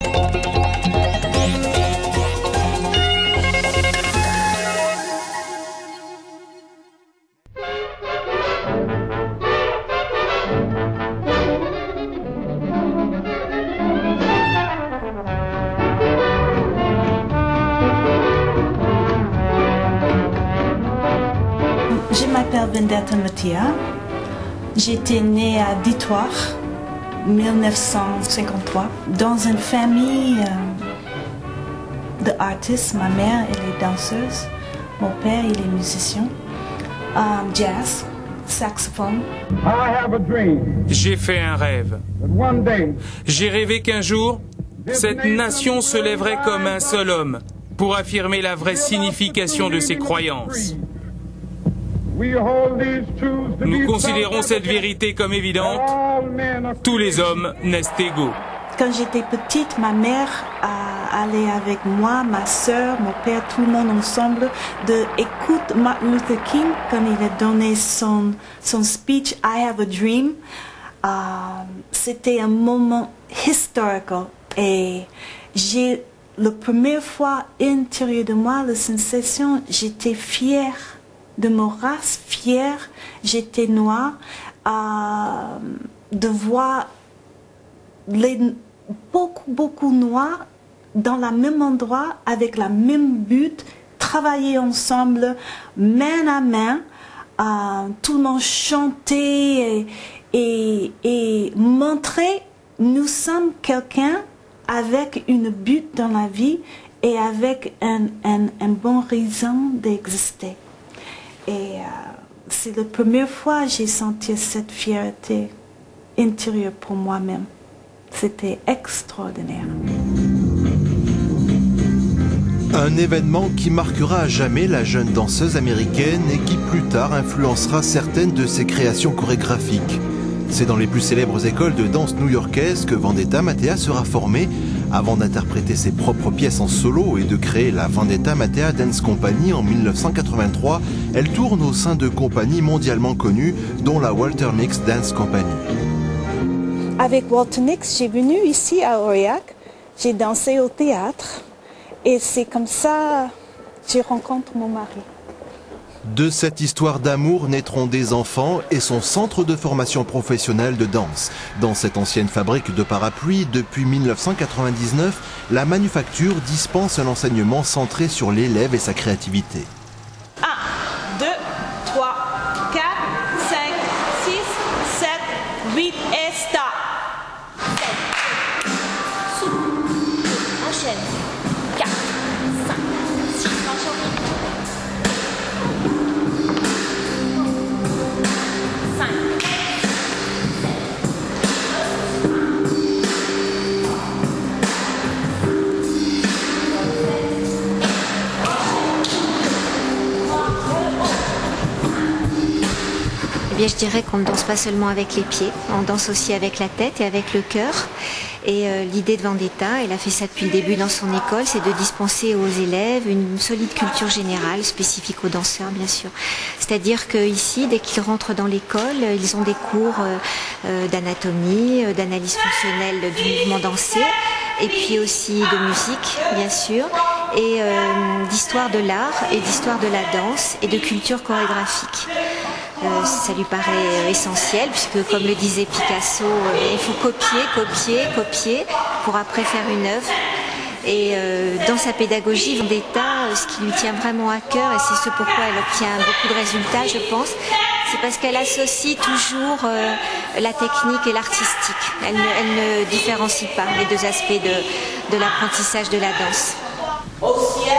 Je m'appelle Vendetta Mattia. J'étais née à Detroit, 1953, dans une famille d'artistes. Ma mère, elle est danseuse. Mon père, il est musicien. Jazz, saxophone. J'ai fait un rêve. J'ai rêvé qu'un jour, cette nation se lèverait comme un seul homme pour affirmer la vraie signification de ses croyances. Nous considérons cette vérité comme évidente. Tous les hommes naissent égaux. Quand j'étais petite, ma mère allait avec moi, ma soeur, mon père, tout le monde ensemble, d'écouter Martin Luther King quand il a donné son speech I Have a Dream. C'était un moment historique et j'ai la première fois intérieur de moi la sensation, j'étais fière de mon race, fière, j'étais noire, de voir beaucoup noirs dans le même endroit, avec le même but, travailler ensemble, main à main, tout le monde chanter et montrer nous sommes quelqu'un avec une but dans la vie et avec un bon raison d'exister. Et c'est la première fois que j'ai senti cette fierté intérieure pour moi-même. C'était extraordinaire. Un événement qui marquera à jamais la jeune danseuse américaine et qui plus tard influencera certaines de ses créations chorégraphiques. C'est dans les plus célèbres écoles de danse new-yorkaises que Vendetta Mattia sera formée avant d'interpréter ses propres pièces en solo et de créer la Vendetta Mattia Dance Company en 1983. Elle tourne au sein de compagnies mondialement connues, dont la Walter Nix Dance Company. Avec Walter Nix, j'ai venu ici à Aurillac, j'ai dansé au théâtre et c'est comme ça que je rencontre mon mari. De cette histoire d'amour naîtront des enfants et son centre de formation professionnelle de danse. Dans cette ancienne fabrique de parapluies, depuis 1999, la manufacture dispense un enseignement centré sur l'élève et sa créativité. 1, 2, 3, 4, 5, 6, 7, 8 et stop. Enchaîne. 4, 5, 6, Je dirais qu'on ne danse pas seulement avec les pieds, on danse aussi avec la tête et avec le cœur. Et l'idée de Vendetta, elle a fait ça depuis le début dans son école, c'est de dispenser aux élèves une solide culture générale, spécifique aux danseurs bien sûr. C'est-à-dire qu'ici, dès qu'ils rentrent dans l'école, ils ont des cours d'anatomie, d'analyse fonctionnelle du mouvement dansé, et puis aussi de musique bien sûr, et d'histoire de l'art et d'histoire de la danse et de culture chorégraphique. Ça lui paraît essentiel puisque, comme le disait Picasso, il faut copier pour après faire une œuvre. Et dans sa pédagogie, Vendetta, ce qui lui tient vraiment à cœur, et c'est ce pourquoi elle obtient beaucoup de résultats, je pense, c'est parce qu'elle associe toujours la technique et l'artistique. Elle ne différencie pas les deux aspects de l'apprentissage de la danse. Au ciel,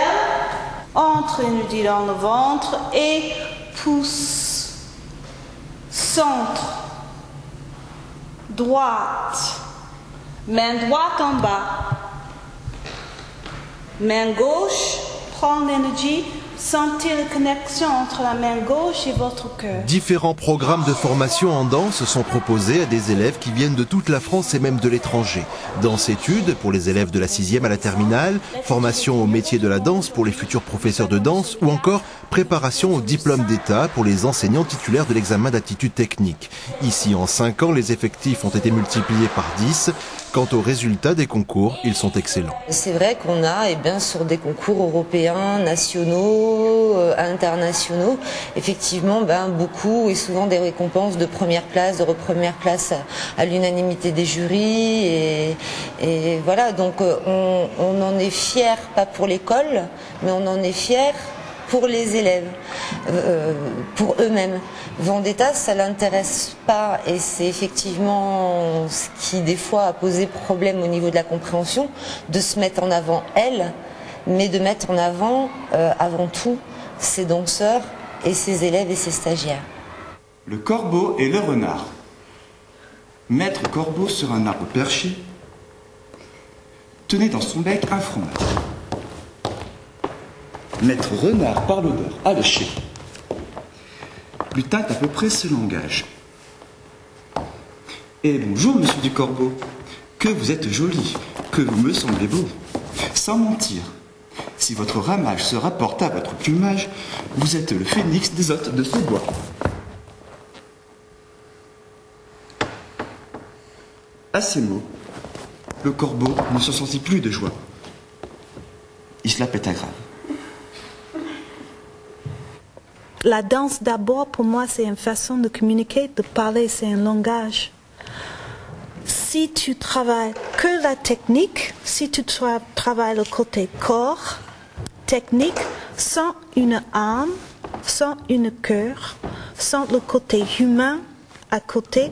entre une nuit dans le ventre et pousse. Centre, droite, main droite en bas, main gauche, prendre l'énergie, sentir la connexion entre la main gauche et votre cœur. Différents programmes de formation en danse sont proposés à des élèves qui viennent de toute la France et même de l'étranger. Danse-études pour les élèves de la 6e à la terminale, formation au métier de la danse pour les futurs professeurs de danse ou encore préparation au diplôme d'État pour les enseignants titulaires de l'examen d'aptitude technique. Ici, en 5 ans, les effectifs ont été multipliés par 10. Quant aux résultats des concours, ils sont excellents. C'est vrai qu'on a, sur des concours européens, nationaux, internationaux, effectivement, beaucoup et souvent des récompenses de première place, de première place à l'unanimité des jurys. Et voilà, donc on en est fiers, pas pour l'école, mais on en est fiers pour les élèves, pour eux-mêmes. Vendetta, ça l'intéresse pas, et c'est effectivement ce qui des fois a posé problème au niveau de la compréhension, de se mettre en avant elle, mais de mettre en avant avant tout ses danseurs et ses élèves et ses stagiaires. Le corbeau et le renard. Maître corbeau sur un arbre perché tenait dans son bec un fromage. Maître renard par l'odeur alléché lui tint à peu près ce langage. Eh bonjour, monsieur du corbeau, que vous êtes joli, que vous me semblez beau. Sans mentir, si votre ramage se rapporte à votre plumage, vous êtes le phénix des hôtes de ce bois. À ces mots, le corbeau ne se sentit plus de joie. Il se la péta grave. La danse, d'abord, pour moi, c'est une façon de communiquer, de parler, c'est un langage. Si tu travailles que la technique, si tu travailles le côté corps, technique, sans une âme, sans une cœur, sans le côté humain à côté,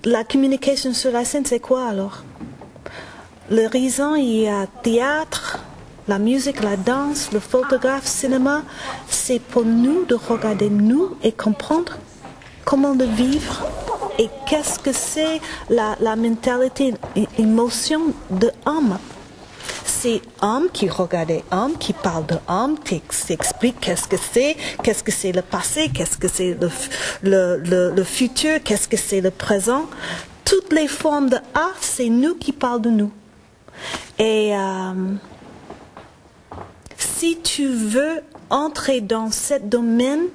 la communication sur la scène, c'est quoi alors? Le raison, il y a théâtre, la musique, la danse, le photographe, le cinéma, c'est pour nous de regarder nous et comprendre comment le vivre et qu'est-ce que c'est la mentalité, l'émotion de l'homme. C'est homme qui regarde homme, qui parle de homme, qui s'explique qu'est-ce que c'est le passé, qu'est-ce que c'est le futur, qu'est-ce que c'est le présent. Toutes les formes de art, c'est nous qui parlons de nous. Et si tu veux entrer dans ce domaine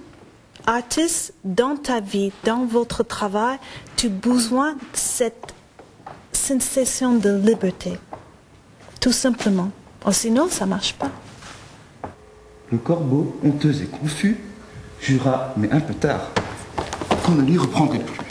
artiste dans ta vie, dans votre travail, tu as besoin de cette sensation de liberté. Tout simplement. Sinon, ça ne marche pas. Le corbeau, honteux et confus, jura, mais un peu tard, qu'on ne lui reprendrait plus.